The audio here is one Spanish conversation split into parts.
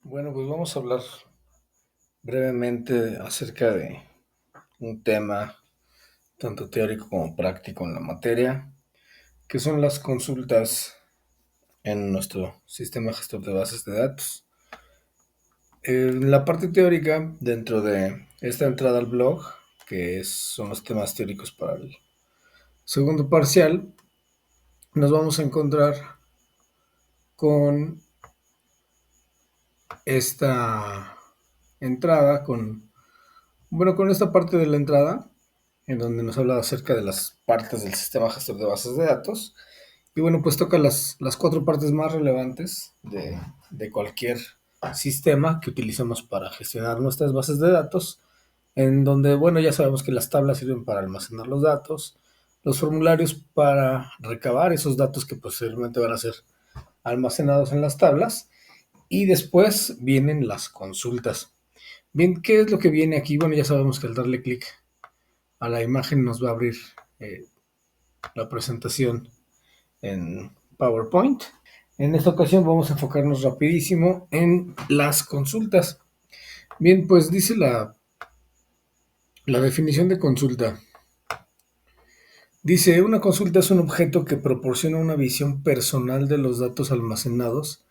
Bueno, pues vamos a hablar brevemente acerca de un tema tanto teórico como práctico en la materia, que son las consultas en nuestro sistema gestor de bases de datos. En la parte teórica, dentro de esta entrada al blog, son los temas teóricos para el segundo parcial, nos vamos a encontrar con esta entrada, con esta parte de la entrada en donde nos habla acerca de las partes del sistema gestor de bases de datos. Y bueno, pues toca las cuatro partes más relevantes de cualquier sistema que utilicemos para gestionar nuestras bases de datos, en donde, bueno, ya sabemos que las tablas sirven para almacenar los datos, los formularios para recabar esos datos que posteriormente van a ser almacenados en las tablas, y después vienen las consultas. Bien, ¿qué es lo que viene aquí? Bueno, ya sabemos que al darle clic a la imagen nos va a abrir eh, la presentación en PowerPoint. En esta ocasión vamos a enfocarnos rapidísimo en las consultas. Bien, pues dice la definición de consulta. Dice, una consulta es un objeto que proporciona una visión personal de los datos almacenados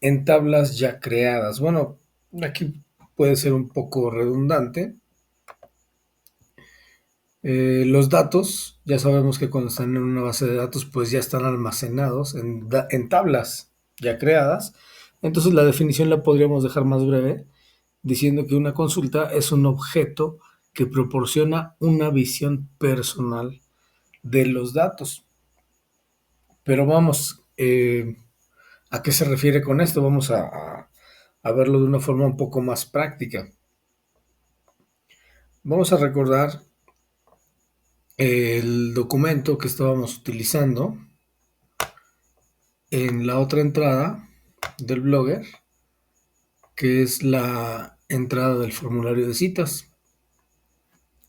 en tablas ya creadas. Bueno, aquí puede ser un poco redundante. Los datos, ya sabemos que cuando están en una base de datos, pues ya están almacenados en tablas ya creadas. Entonces la definición la podríamos dejar más breve, diciendo que una consulta es un objeto que proporciona una visión personal de los datos. Pero vamos, ¿a qué se refiere con esto? Vamos a verlo de una forma un poco más práctica. Vamos a recordar el documento que estábamos utilizando en la otra entrada del Blogger, que es la entrada del formulario de citas.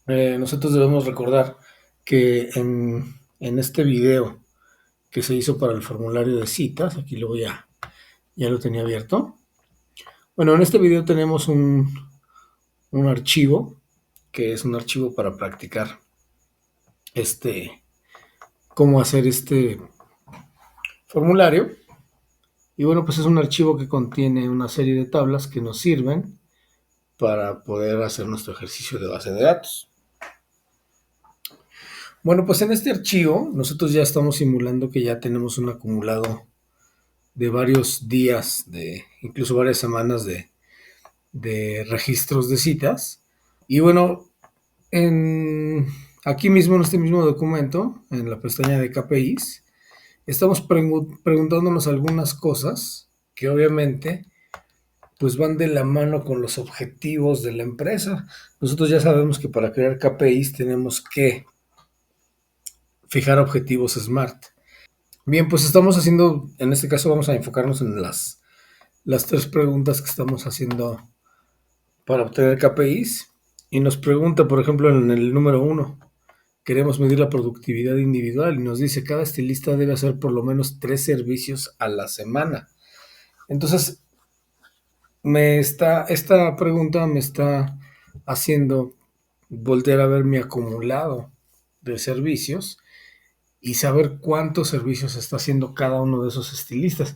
Nosotros debemos recordar que en este video que se hizo para el formulario de citas, aquí ya lo tenía abierto. Bueno, en este video tenemos un archivo, que es un archivo para practicar cómo hacer este formulario. Y bueno, pues es un archivo que contiene una serie de tablas que nos sirven para poder hacer nuestro ejercicio de base de datos. Bueno, pues en este archivo nosotros ya estamos simulando que ya tenemos un acumulado de varios días, incluso varias semanas de registros de citas. Y bueno, aquí mismo en este mismo documento, en la pestaña de KPIs, estamos preguntándonos algunas cosas que obviamente pues van de la mano con los objetivos de la empresa. Nosotros ya sabemos que para crear KPIs tenemos que fijar objetivos SMART. Bien, pues estamos haciendo, en este caso vamos a enfocarnos en las tres preguntas que estamos haciendo para obtener KPIs. Y nos pregunta, por ejemplo, en el número 1, queremos medir la productividad individual y nos dice, cada estilista debe hacer por lo menos 3 servicios a la semana. Entonces, esta pregunta me está haciendo voltear a ver mi acumulado de servicios y saber cuántos servicios está haciendo cada uno de esos estilistas.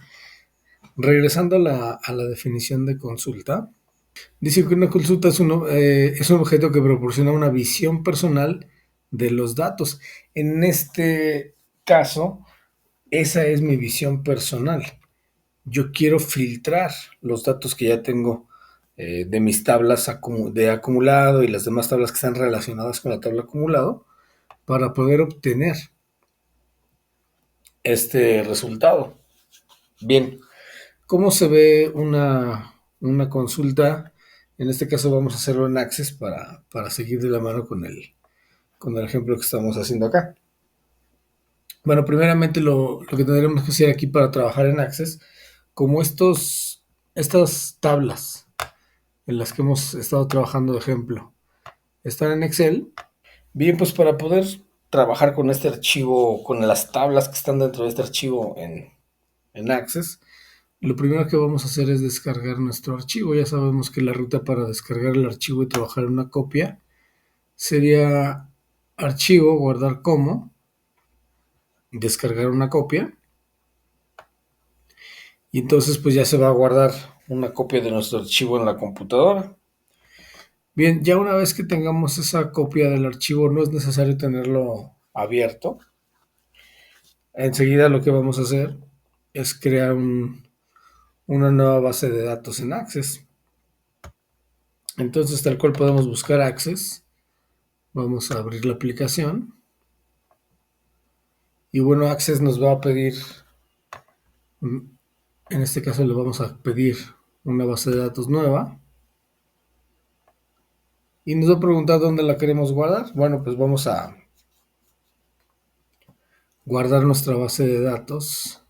Regresando a la definición de consulta, dice que una consulta es un objeto que proporciona una visión personal de los datos. En este caso, esa es mi visión personal. Yo quiero filtrar los datos que ya tengo de mis tablas de acumulado y las demás tablas que están relacionadas con la tabla acumulado para poder obtener este resultado. Bien, ¿cómo se ve una consulta? En este caso vamos a hacerlo en Access para seguir de la mano con el ejemplo que estamos haciendo acá. Bueno, primeramente lo que tendremos que hacer aquí para trabajar en Access, como estas tablas en las que hemos estado trabajando de ejemplo, están en Excel. Bien, pues para poder trabajar con este archivo, con las tablas que están dentro de este archivo en Access, Lo primero que vamos a hacer es descargar nuestro archivo. Ya sabemos que la ruta para descargar el archivo y trabajar en una copia sería archivo, guardar como, descargar una copia. Y entonces pues ya se va a guardar una copia de nuestro archivo en la computadora. Bien, ya una vez que tengamos esa copia del archivo, no es necesario tenerlo abierto. Enseguida lo que vamos a hacer es crear una nueva base de datos en Access. Entonces, tal cual podemos buscar Access. Vamos a abrir la aplicación. Y bueno, Access nos va a pedir, en este caso le vamos a pedir una base de datos nueva. Y nos va a preguntar dónde la queremos guardar. Bueno, pues vamos a guardar nuestra base de datos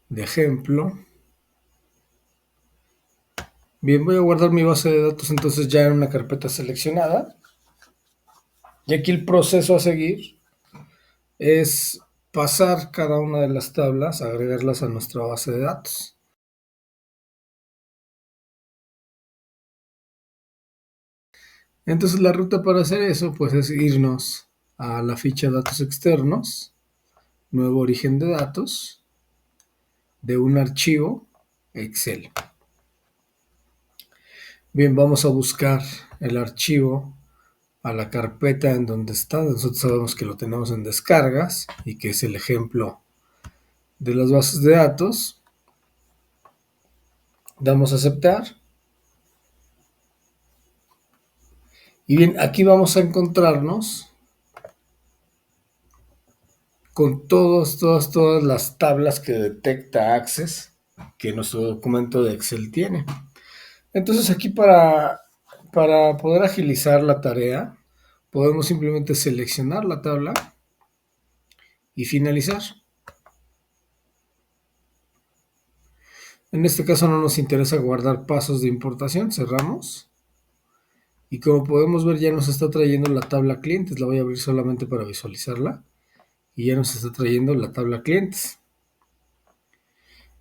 de ejemplo. Bien, voy a guardar mi base de datos entonces ya en una carpeta seleccionada. Y aquí el proceso a seguir es pasar cada una de las tablas, agregarlas a nuestra base de datos. Entonces la ruta para hacer eso pues es irnos a la ficha datos externos, nuevo origen de datos, de un archivo Excel. Bien, vamos a buscar el archivo a la carpeta en donde está. Nosotros sabemos que lo tenemos en descargas y que es el ejemplo de las bases de datos. Damos a aceptar. Y bien, aquí vamos a encontrarnos con todas las tablas que detecta Access que nuestro documento de Excel tiene. Entonces aquí para poder agilizar la tarea, podemos simplemente seleccionar la tabla y finalizar. En este caso no nos interesa guardar pasos de importación, cerramos. Y como podemos ver ya nos está trayendo la tabla clientes, la voy a abrir solamente para visualizarla. Y ya nos está trayendo la tabla clientes.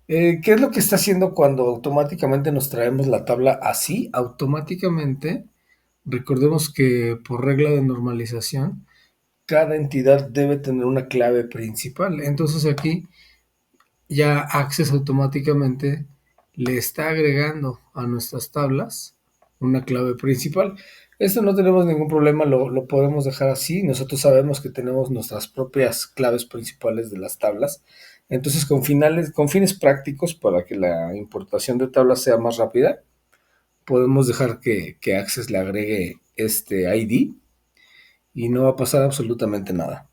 ¿Qué es lo que está haciendo cuando automáticamente nos traemos la tabla así? Automáticamente, recordemos que por regla de normalización, cada entidad debe tener una clave principal. Entonces aquí ya Access automáticamente le está agregando a nuestras tablas una clave principal. Esto no tenemos ningún problema, lo podemos dejar así. Nosotros sabemos que tenemos nuestras propias claves principales de las tablas. Entonces, con fines prácticos, para que la importación de tablas sea más rápida, podemos dejar que Access le agregue este ID y no va a pasar absolutamente nada.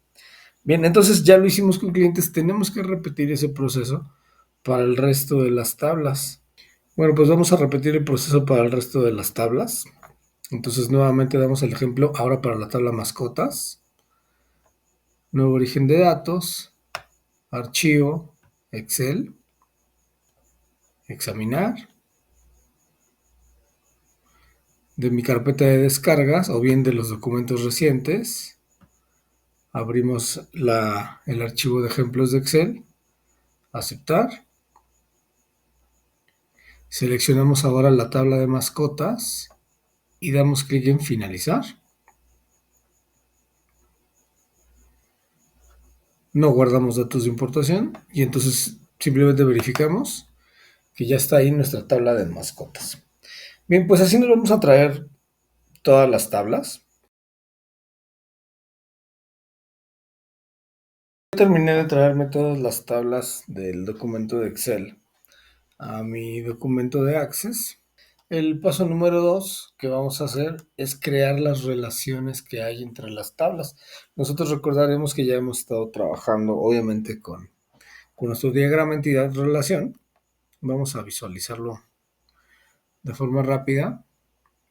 Bien, entonces ya lo hicimos con clientes, tenemos que repetir ese proceso para el resto de las tablas. Bueno, pues vamos a repetir el proceso para el resto de las tablas. Entonces nuevamente damos el ejemplo ahora para la tabla mascotas. Nuevo origen de datos, archivo, Excel, examinar. De mi carpeta de descargas o bien de los documentos recientes, abrimos el archivo de ejemplos de Excel, aceptar. Seleccionamos ahora la tabla de mascotas y damos clic en finalizar. No guardamos datos de importación y entonces simplemente verificamos que ya está ahí nuestra tabla de mascotas. Bien, pues así nos vamos a traer todas las tablas. Terminé de traerme todas las tablas del documento de Excel a mi documento de Access. El paso número 2 que vamos a hacer es crear las relaciones que hay entre las tablas. Nosotros recordaremos que ya hemos estado trabajando obviamente con nuestro diagrama entidad-relación. Vamos a visualizarlo de forma rápida.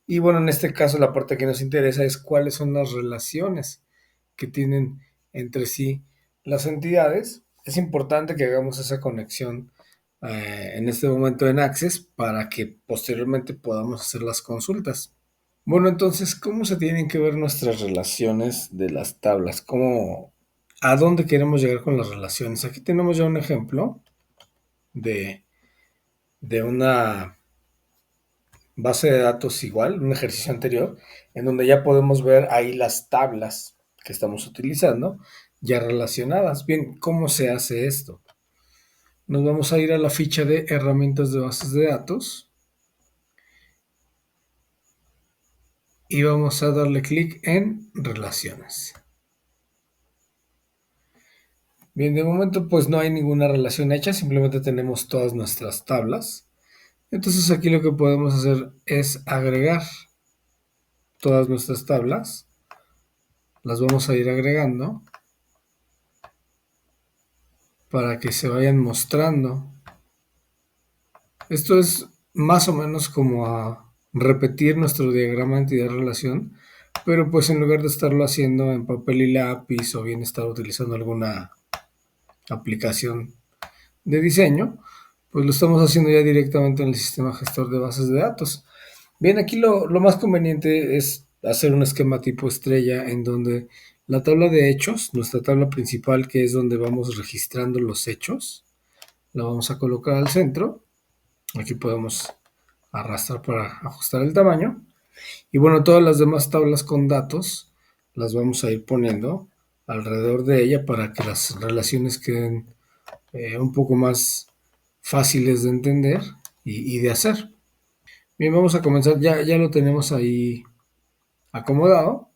Y bueno, en este caso la parte que nos interesa es cuáles son las relaciones que tienen entre sí las entidades. Es importante que hagamos esa conexión en este momento en Access para que posteriormente podamos hacer las consultas. Bueno, entonces, ¿cómo se tienen que ver nuestras relaciones de las tablas? a dónde queremos llegar con las relaciones. Aquí tenemos ya un ejemplo de, de una base de datos igual, un ejercicio anterior, en donde ya podemos ver ahí las tablas que estamos utilizando ya relacionadas. Bien, ¿cómo se hace esto? Nos vamos a ir a la ficha de herramientas de bases de datos y vamos a darle clic en relaciones. Bien, de momento pues no hay ninguna relación hecha, simplemente tenemos todas nuestras tablas. Entonces aquí lo que podemos hacer es agregar todas nuestras tablas. Las vamos a ir agregando para que se vayan mostrando. Esto es más o menos como a repetir nuestro diagrama de entidad-relación, pero pues en lugar de estarlo haciendo en papel y lápiz o bien estar utilizando alguna aplicación de diseño, pues lo estamos haciendo ya directamente en el sistema gestor de bases de datos. Bien, aquí lo más conveniente es hacer un esquema tipo estrella en donde la tabla de hechos, nuestra tabla principal, que es donde vamos registrando los hechos, la vamos a colocar al centro. Aquí podemos arrastrar para ajustar el tamaño. Y bueno, todas las demás tablas con datos las vamos a ir poniendo alrededor de ella para que las relaciones queden un poco más fáciles de entender y de hacer. Bien, vamos a comenzar, ya lo tenemos ahí acomodado.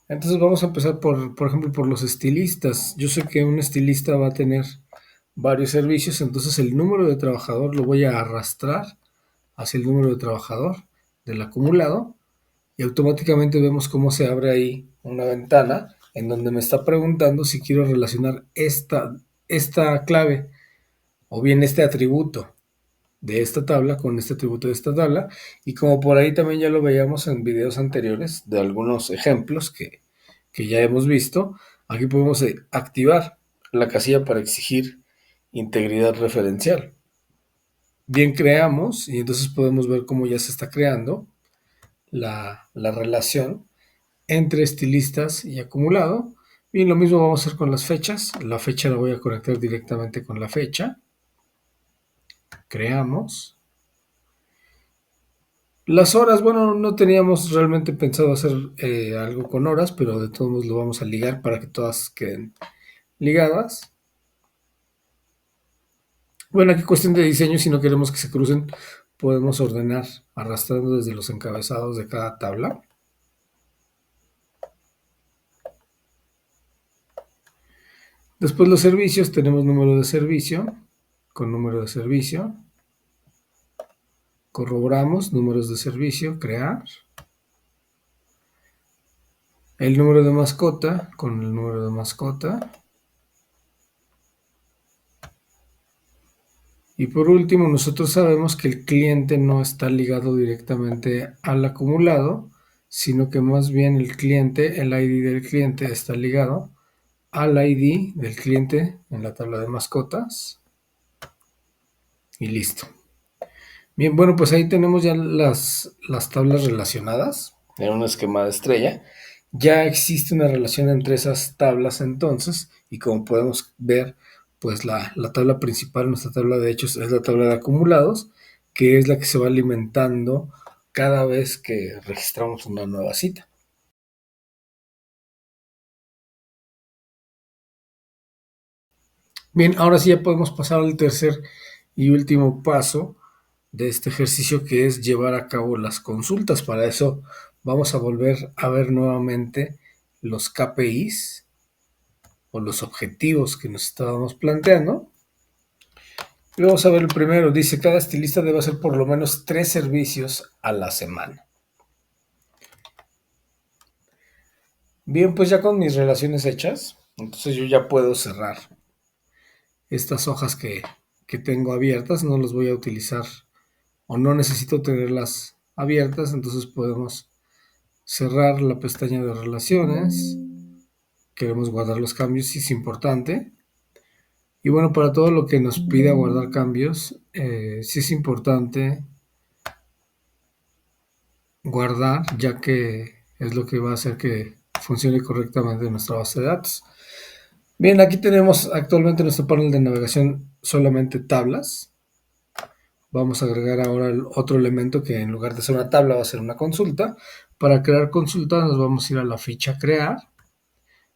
Entonces vamos a empezar por ejemplo, por los estilistas. Yo sé que un estilista va a tener varios servicios, entonces el número de trabajador lo voy a arrastrar hacia el número de trabajador del acumulado y automáticamente vemos cómo se abre ahí una ventana en donde me está preguntando si quiero relacionar esta clave o bien este atributo de esta tabla con este atributo de esta tabla. Y como por ahí también ya lo veíamos en videos anteriores de algunos ejemplos que ya hemos visto, aquí podemos activar la casilla para exigir integridad referencial. Bien, creamos y entonces podemos ver cómo ya se está creando la relación entre estilistas y acumulado. Bien, lo mismo vamos a hacer con las fechas. La fecha la voy a conectar directamente con la fecha. Creamos. Las horas, bueno, no teníamos realmente pensado hacer algo con horas, pero de todos modos lo vamos a ligar para que todas queden ligadas. Bueno, aquí cuestión de diseño, si no queremos que se crucen, podemos ordenar arrastrando desde los encabezados de cada tabla. Después los servicios, tenemos número de servicio con número de servicio. Corroboramos números de servicio, crear. El número de mascota con el número de mascota. Y por último, nosotros sabemos que el cliente no está ligado directamente al acumulado, sino que más bien el cliente, el ID del cliente está ligado al ID del cliente en la tabla de mascotas. Y listo. Bien, bueno, pues ahí tenemos ya las tablas relacionadas en un esquema de estrella. Ya existe una relación entre esas tablas entonces, y como podemos ver, pues la tabla principal, nuestra tabla de hechos, es la tabla de acumulados, que es la que se va alimentando cada vez que registramos una nueva cita. Bien, ahora sí ya podemos pasar al tercer y último paso de este ejercicio, que es llevar a cabo las consultas. Para eso vamos a volver a ver nuevamente los KPIs o los objetivos que nos estábamos planteando. Y vamos a ver el primero. Dice, cada estilista debe hacer por lo menos 3 servicios a la semana. Bien, pues ya con mis relaciones hechas, entonces yo ya puedo cerrar estas hojas que tengo abiertas. No las voy a utilizar o no necesito tenerlas abiertas, entonces podemos cerrar la pestaña de relaciones. Queremos guardar los cambios, si es importante. Y bueno, para todo lo que nos pida guardar cambios, sí es importante guardar, ya que es lo que va a hacer que funcione correctamente nuestra base de datos. Bien, aquí tenemos actualmente en nuestro panel de navegación solamente tablas. Vamos a agregar ahora el otro elemento que en lugar de ser una tabla va a ser una consulta. Para crear consulta nos vamos a ir a la ficha crear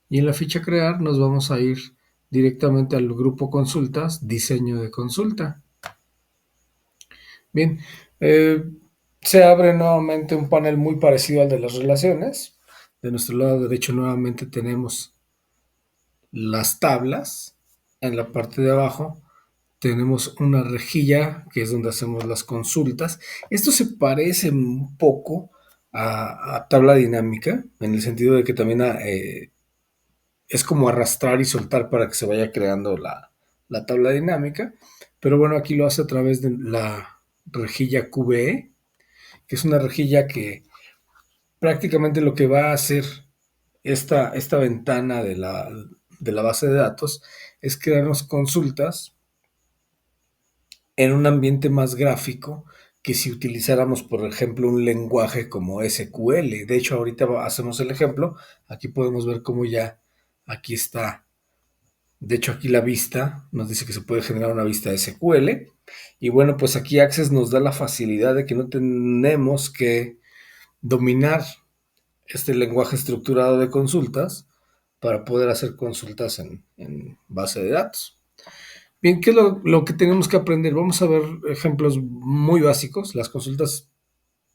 y en la ficha crear nos vamos a ir directamente al grupo consultas, diseño de consulta. Bien, eh, se abre nuevamente un panel muy parecido al de las relaciones. De nuestro lado derecho nuevamente tenemos las tablas. En la parte de abajo tenemos una rejilla que es donde hacemos las consultas. Esto se parece un poco a tabla dinámica, en el sentido de que también es como arrastrar y soltar para que se vaya creando la tabla dinámica. Pero bueno, aquí lo hace a través de la rejilla QBE, que es una rejilla que prácticamente lo que va a hacer esta ventana de la base de datos es crearnos consultas en un ambiente más gráfico que si utilizáramos, por ejemplo, un lenguaje como SQL. De hecho, ahorita hacemos el ejemplo. Aquí podemos ver cómo ya aquí está. De hecho, aquí la vista nos dice que se puede generar una vista SQL. Y bueno, pues aquí Access nos da la facilidad de que no tenemos que dominar este lenguaje estructurado de consultas para poder hacer consultas en base de datos. Bien, ¿qué es lo que tenemos que aprender? Vamos a ver ejemplos muy básicos. Las consultas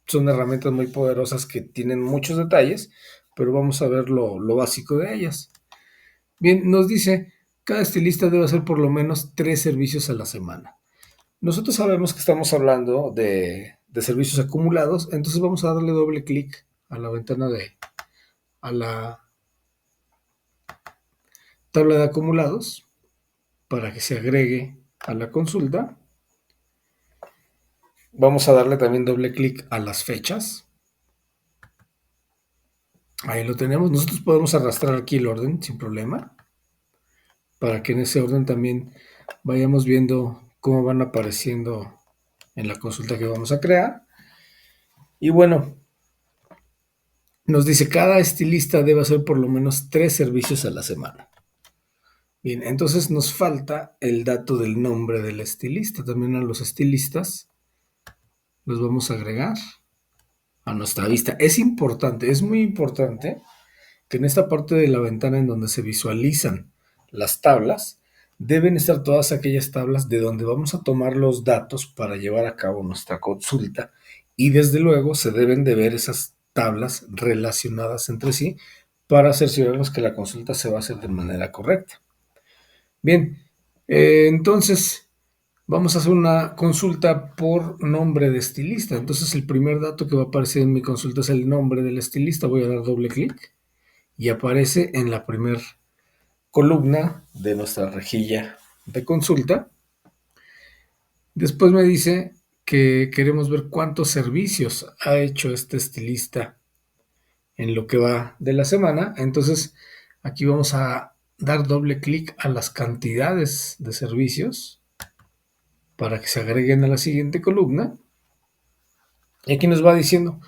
son herramientas muy poderosas que tienen muchos detalles, pero vamos a ver lo básico de ellas. Bien, nos dice, cada estilista debe hacer por lo menos 3 servicios a la semana. Nosotros sabemos que estamos hablando de servicios acumulados, entonces vamos a darle doble clic a la ventana a la tabla de acumulados para que se agregue a la consulta. Vamos a darle también doble clic a las fechas. Ahí lo tenemos. Nosotros podemos arrastrar aquí el orden sin problema para que en ese orden también vayamos viendo cómo van apareciendo en la consulta que vamos a crear. Y bueno, nos dice cada estilista debe hacer por lo menos 3 servicios a la semana. Bien, entonces nos falta el dato del nombre del estilista. También a los estilistas los vamos a agregar a nuestra vista. Es importante, es muy importante que en esta parte de la ventana en donde se visualizan las tablas, deben estar todas aquellas tablas de donde vamos a tomar los datos para llevar a cabo nuestra consulta y desde luego se deben de ver esas tablas relacionadas entre sí para cerciorarnos que la consulta se va a hacer de manera correcta. Bien, entonces vamos a hacer una consulta por nombre de estilista. Entonces el primer dato que va a aparecer en mi consulta es el nombre del estilista. Voy a dar doble clic y aparece en la primera columna de nuestra rejilla de consulta. Después me dice que queremos ver cuántos servicios ha hecho este estilista en lo que va de la semana. Entonces aquí vamos a dar doble clic a las cantidades de servicios para que se agreguen a la siguiente columna. Y aquí nos va diciendo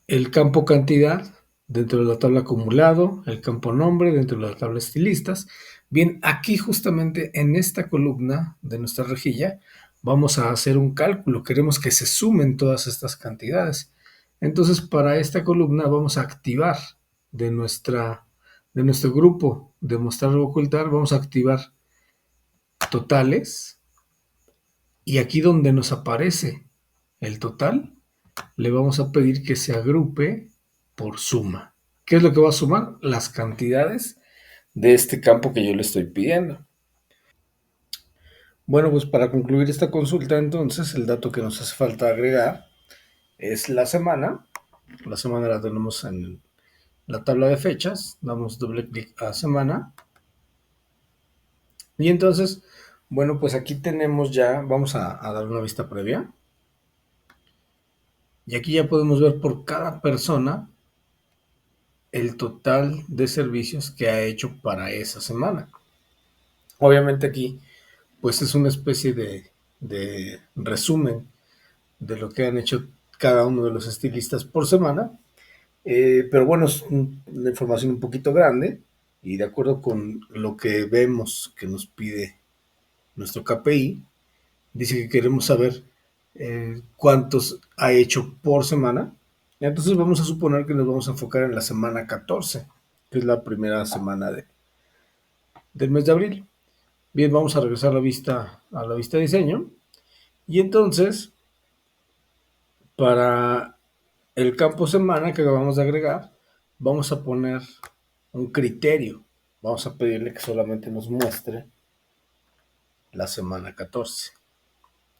el campo cantidad dentro de la tabla acumulado, el campo nombre dentro de la tabla estilistas. Bien, aquí justamente en esta columna de nuestra rejilla vamos a hacer un cálculo. Queremos que se sumen todas estas cantidades. Entonces, para esta columna vamos a activar de, de nuestro grupo de mostrar o ocultar, vamos a activar totales. Y aquí donde nos aparece el total, le vamos a pedir que se agrupe por suma. ¿Qué es lo que va a sumar? Las cantidades de este campo que yo le estoy pidiendo. Bueno, pues para concluir esta consulta, entonces, el dato que nos hace falta agregar es la semana. La semana la tenemos en la tabla de fechas. Damos doble clic a semana. Y entonces, bueno, pues aquí tenemos ya, vamos a dar una vista previa. Y aquí ya podemos ver por cada persona el total de servicios que ha hecho para esa semana. Obviamente aquí, pues es una especie de resumen de lo que han hecho cada uno de los estilistas por semana. Pero bueno, es una información un poquito grande. y de acuerdo con lo que vemos que nos pide nuestro KPI, dice que queremos saber cuántos ha hecho por semana. Entonces vamos a suponer que nos vamos a enfocar en la semana 14, que es la primera semana del mes de abril. Bien, vamos a regresar a la vista de diseño. Y entonces, para el campo semana que acabamos de agregar, vamos a poner un criterio. Vamos a pedirle que solamente nos muestre la semana 14.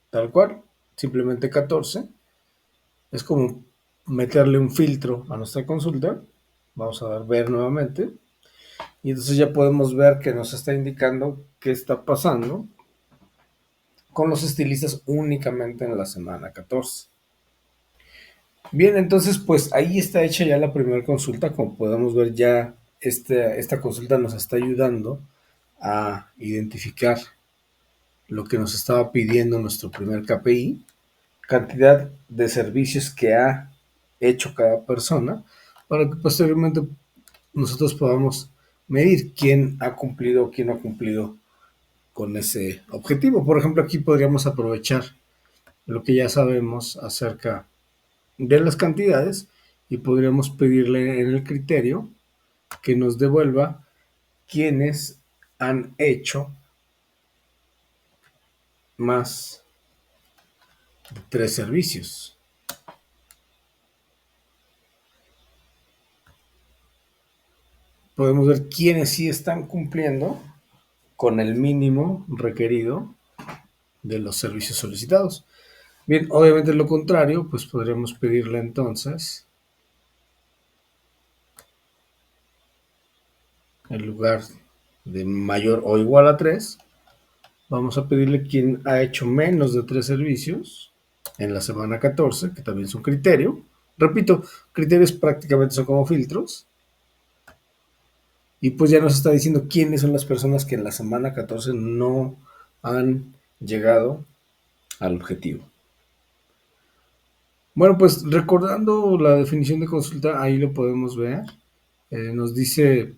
Tal cual, simplemente 14. Es como meterle un filtro a nuestra consulta. Vamos a dar ver nuevamente. Y entonces ya podemos ver que nos está indicando qué está pasando con los estilistas únicamente en la semana 14. Bien, entonces pues ahí está hecha ya la primera consulta. Como podemos ver, ya esta consulta nos está ayudando a identificar lo que nos estaba pidiendo nuestro primer KPI, cantidad de servicios que ha hecho cada persona, para que posteriormente nosotros podamos medir quién ha cumplido o quién no ha cumplido con ese objetivo. Por ejemplo, aquí podríamos aprovechar lo que ya sabemos acerca de las cantidades y podríamos pedirle en el criterio que nos devuelva quienes han hecho más de 3 servicios. Podemos ver quiénes sí están cumpliendo con el mínimo requerido de los servicios solicitados. Bien, obviamente lo contrario, pues podríamos pedirle entonces, en lugar de mayor o igual a 3, vamos a pedirle quien ha hecho menos de 3 servicios en la semana 14, que también es un criterio. Repito, criterios prácticamente son como filtros. Y pues ya nos está diciendo quiénes son las personas que en la semana 14 no han llegado al objetivo. Bueno, pues recordando la definición de consulta, ahí lo podemos ver. Nos dice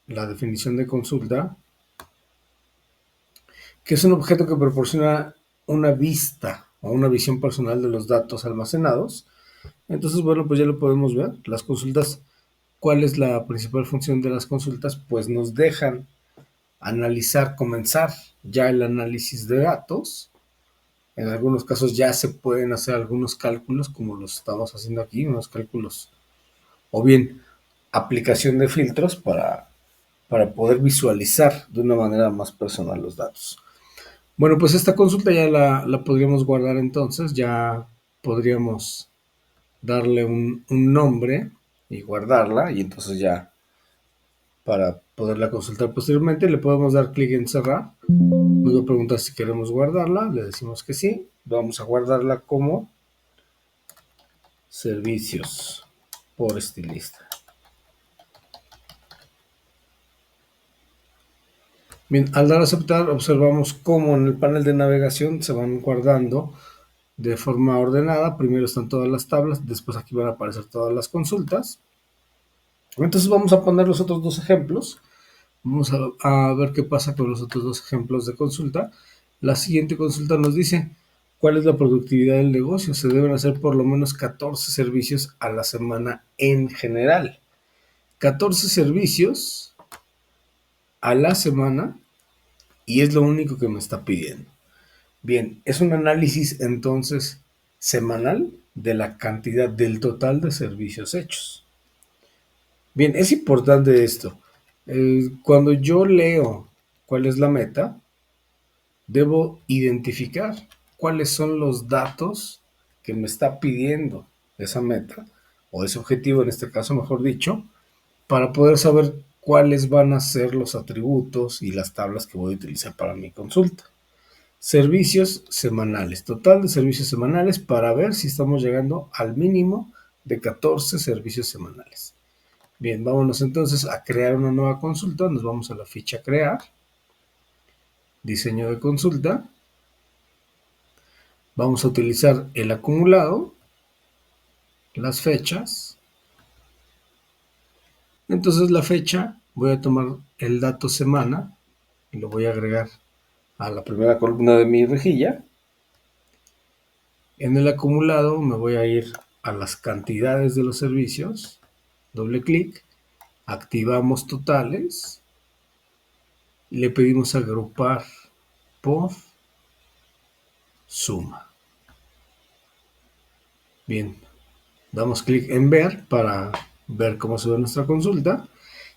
la definición de consulta que es un objeto que proporciona una vista o una visión personal de los datos almacenados. Entonces, bueno, pues ya lo podemos ver. Las consultas, ¿cuál es la principal función de las consultas? Pues nos dejan analizar, comenzar ya el análisis de datos. En algunos casos ya se pueden hacer algunos cálculos, como los estamos haciendo aquí, unos cálculos, o bien aplicación de filtros para poder visualizar de una manera más personal los datos. Bueno, pues esta consulta ya la podríamos guardar entonces, ya podríamos darle un nombre y guardarla, y entonces ya para poderla consultar posteriormente le podemos dar clic en cerrar. Nos va a preguntar si queremos guardarla, le decimos que sí, vamos a guardarla como servicios por estilista. Bien, al dar a aceptar observamos cómo en el panel de navegación se van guardando de forma ordenada. Primero están todas las tablas, después aquí van a aparecer todas las consultas. Entonces vamos a poner los otros dos ejemplos. Vamos a ver qué pasa con los otros dos ejemplos de consulta. La siguiente consulta nos dice cuál es la productividad del negocio. Se deben hacer por lo menos 14 servicios a la semana en general. 14 servicios a la semana y es lo único que me está pidiendo. Bien, es un análisis entonces semanal de la cantidad del total de servicios hechos. Bien, es importante esto. Cuando yo leo cuál es la meta, debo identificar cuáles son los datos que me está pidiendo esa meta, o ese objetivo en este caso, mejor dicho, para poder saber cuáles van a ser los atributos y las tablas que voy a utilizar para mi consulta. Servicios semanales, total de servicios semanales para ver si estamos llegando al mínimo de 14 servicios semanales. Bien, vámonos entonces a crear una nueva consulta. Nos vamos a la ficha crear, diseño de consulta. Vamos a utilizar el acumulado, las fechas. Entonces la fecha voy a tomar el dato semana y lo voy a agregar a la primera columna de mi rejilla. En el acumulado me voy a ir a las cantidades de los servicios, doble clic, activamos totales y le pedimos agrupar por suma. Bien, damos clic en ver para ver cómo se ve nuestra consulta.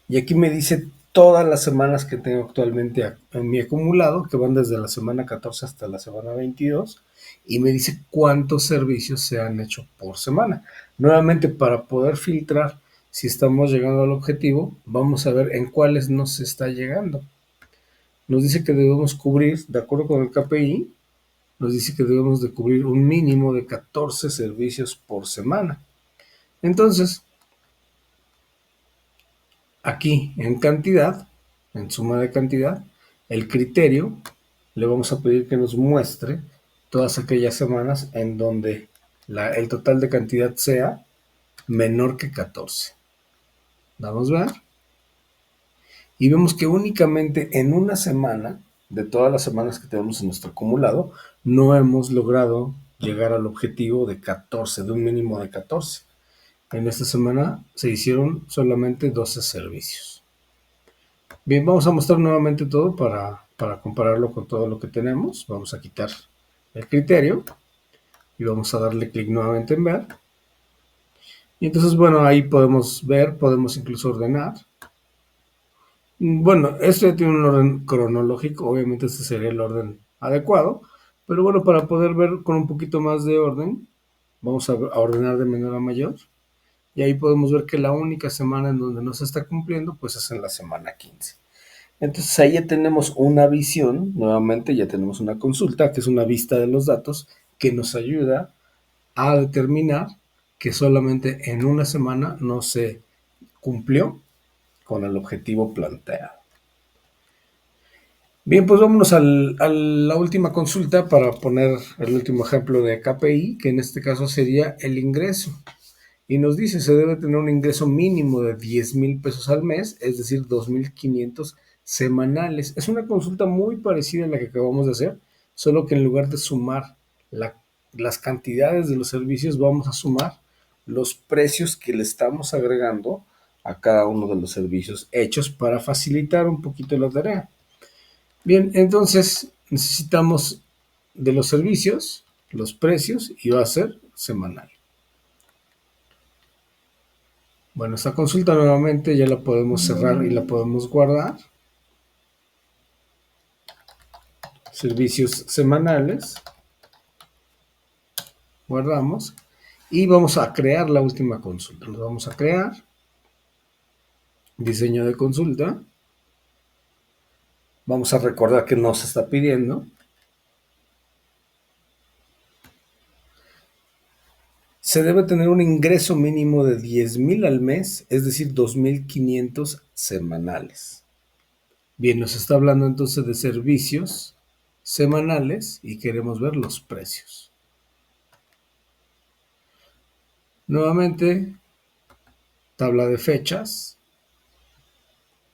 Y aquí me dice todas las semanas que tengo actualmente en mi acumulado, que van desde la semana 14 hasta la semana 22, y me dice cuántos servicios se han hecho por semana. Nuevamente, para poder filtrar si estamos llegando al objetivo, vamos a ver en cuáles nos está llegando. Nos dice que debemos cubrir, de acuerdo con el KPI, nos dice que debemos de cubrir un mínimo de 14 servicios por semana. Entonces, aquí en cantidad, en suma de cantidad, el criterio, le vamos a pedir que nos muestre todas aquellas semanas en donde el total de cantidad sea menor que 14. Damos ver. Y vemos que únicamente en una semana, de todas las semanas que tenemos en nuestro acumulado, no hemos logrado llegar al objetivo de 14, de un mínimo de 14. En esta semana se hicieron solamente 12 servicios. Bien, vamos a mostrar nuevamente todo para compararlo con todo lo que tenemos. Vamos a quitar el criterio y vamos a darle clic nuevamente en ver. Y entonces, bueno, ahí podemos ver, podemos incluso ordenar. Bueno, esto ya tiene un orden cronológico, obviamente este sería el orden adecuado, pero bueno, para poder ver con un poquito más de orden, vamos a ordenar de menor a mayor. Y ahí podemos ver que la única semana en donde no se está cumpliendo, pues es en la semana 15. Entonces ahí ya tenemos una visión, nuevamente ya tenemos una consulta, que es una vista de los datos, que nos ayuda a determinar que solamente en una semana no se cumplió con el objetivo planteado. Bien, pues vámonos a la última consulta para poner el último ejemplo de KPI, que en este caso sería el ingreso. Y nos dice, se debe tener un ingreso mínimo de 10,000 pesos al mes, es decir, 2,500 semanales. Es una consulta muy parecida a la que acabamos de hacer, solo que en lugar de sumar las cantidades de los servicios, vamos a sumar los precios que le estamos agregando a cada uno de los servicios hechos para facilitar un poquito la tarea. Bien, entonces necesitamos de los servicios, los precios, y va a ser semanal. Bueno, esta consulta nuevamente ya la podemos cerrar y la podemos guardar. Servicios semanales. Guardamos. Y vamos a crear la última consulta. Lo vamos a crear. Diseño de consulta. Vamos a recordar que nos está pidiendo. Se debe tener un ingreso mínimo de 10,000 al mes, es decir, 2,500 semanales. Bien, nos está hablando entonces de servicios semanales y queremos ver los precios. Nuevamente, tabla de fechas,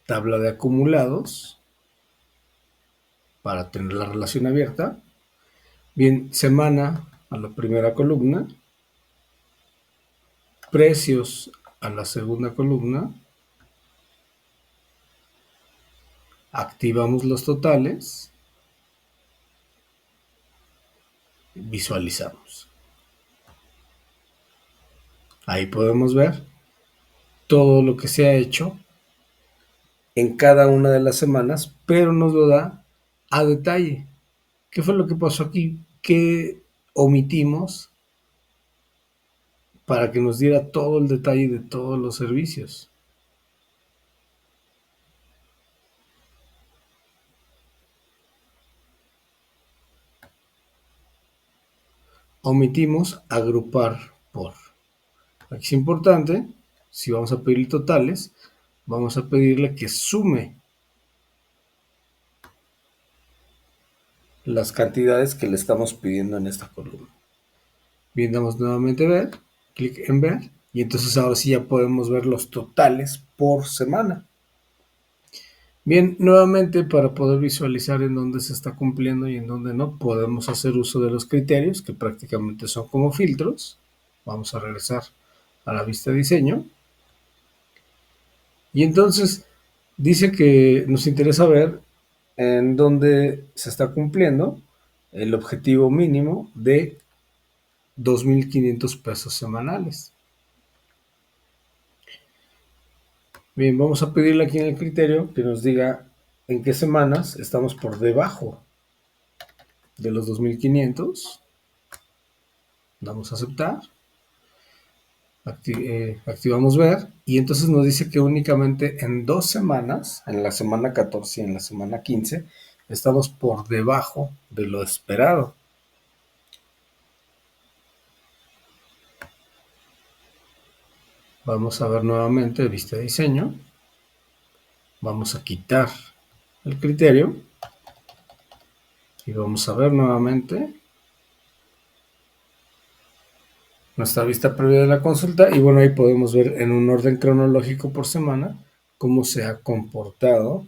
tabla de acumulados, para tener la relación abierta. Bien, semana a la primera columna, precios a la segunda columna, activamos los totales, visualizamos. Ahí podemos ver todo lo que se ha hecho en cada una de las semanas, pero nos lo da a detalle. ¿Qué fue lo que pasó aquí? ¿Qué omitimos para que nos diera todo el detalle de todos los servicios? Omitimos agrupar por. Aquí es importante, si vamos a pedir totales, vamos a pedirle que sume las cantidades que le estamos pidiendo en esta columna. Bien, damos nuevamente ver, clic en ver, y entonces ahora sí ya podemos ver los totales por semana. Bien, nuevamente para poder visualizar en dónde se está cumpliendo y en dónde no, podemos hacer uso de los criterios que prácticamente son como filtros. Vamos a regresar a la vista de diseño. Y entonces dice que nos interesa ver en dónde se está cumpliendo el objetivo mínimo de 2.500 pesos semanales. Bien, vamos a pedirle aquí en el criterio que nos diga en qué semanas estamos por debajo de los 2.500. Damos a aceptar. Activamos ver y entonces nos dice que únicamente en 2 semanas, en la semana 14 y en la semana 15, estamos por debajo de lo esperado. Vamos a ver nuevamente vista de diseño. Vamos a quitar el criterio y vamos a ver nuevamente nuestra vista previa de la consulta y bueno, ahí podemos ver en un orden cronológico por semana cómo se ha comportado,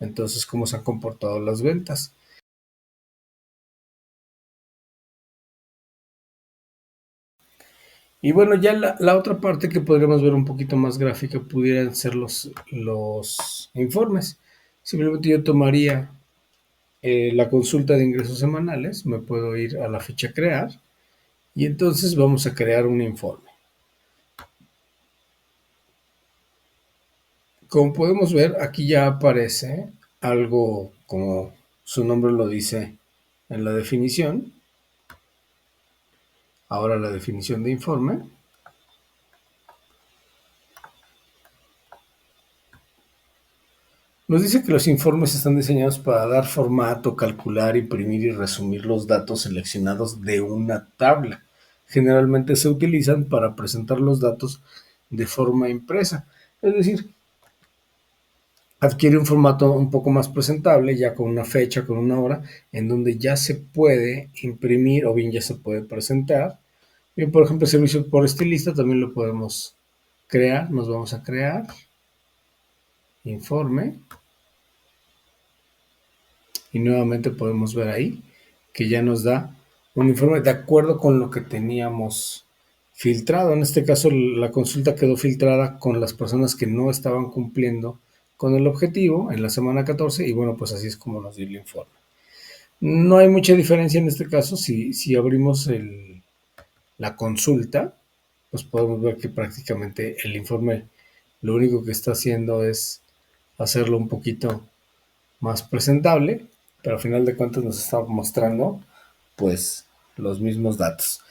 entonces cómo se han comportado las ventas. Y bueno, ya la otra parte que podríamos ver un poquito más gráfica pudieran ser los informes. Simplemente yo tomaría la consulta de ingresos semanales, me puedo ir a la ficha crear y entonces vamos a crear un informe. Como podemos ver, aquí ya aparece algo como su nombre lo dice en la definición. Ahora la definición de informe. Nos dice que los informes están diseñados para dar formato, calcular, imprimir y resumir los datos seleccionados de una tabla. Generalmente se utilizan para presentar los datos de forma impresa. Es decir, adquiere un formato un poco más presentable, ya con una fecha, con una hora, en donde ya se puede imprimir o bien ya se puede presentar. Bien, por ejemplo, el servicio por estilista también lo podemos crear. Nos vamos a crear informe y nuevamente podemos ver ahí que ya nos da un informe de acuerdo con lo que teníamos filtrado. En este caso, la consulta quedó filtrada con las personas que no estaban cumpliendo con el objetivo en la semana 14 y bueno, pues así es como nos dio el informe. No hay mucha diferencia en este caso. Si abrimos la consulta, pues podemos ver que prácticamente el informe lo único que está haciendo es hacerlo un poquito más presentable, pero al final de cuentas nos está mostrando pues los mismos datos.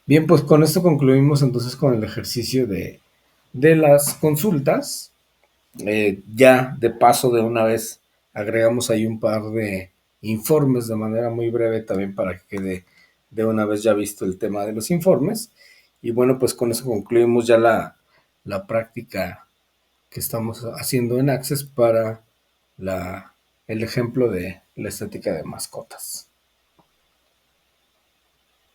Bien, pues con esto concluimos entonces con el ejercicio de las consultas. Ya de paso de una vez agregamos ahí un par de informes de manera muy breve también para que quede de una vez ya visto el tema de los informes. Y bueno, pues con eso concluimos ya la práctica que estamos haciendo en Access para el ejemplo de la estética de mascotas.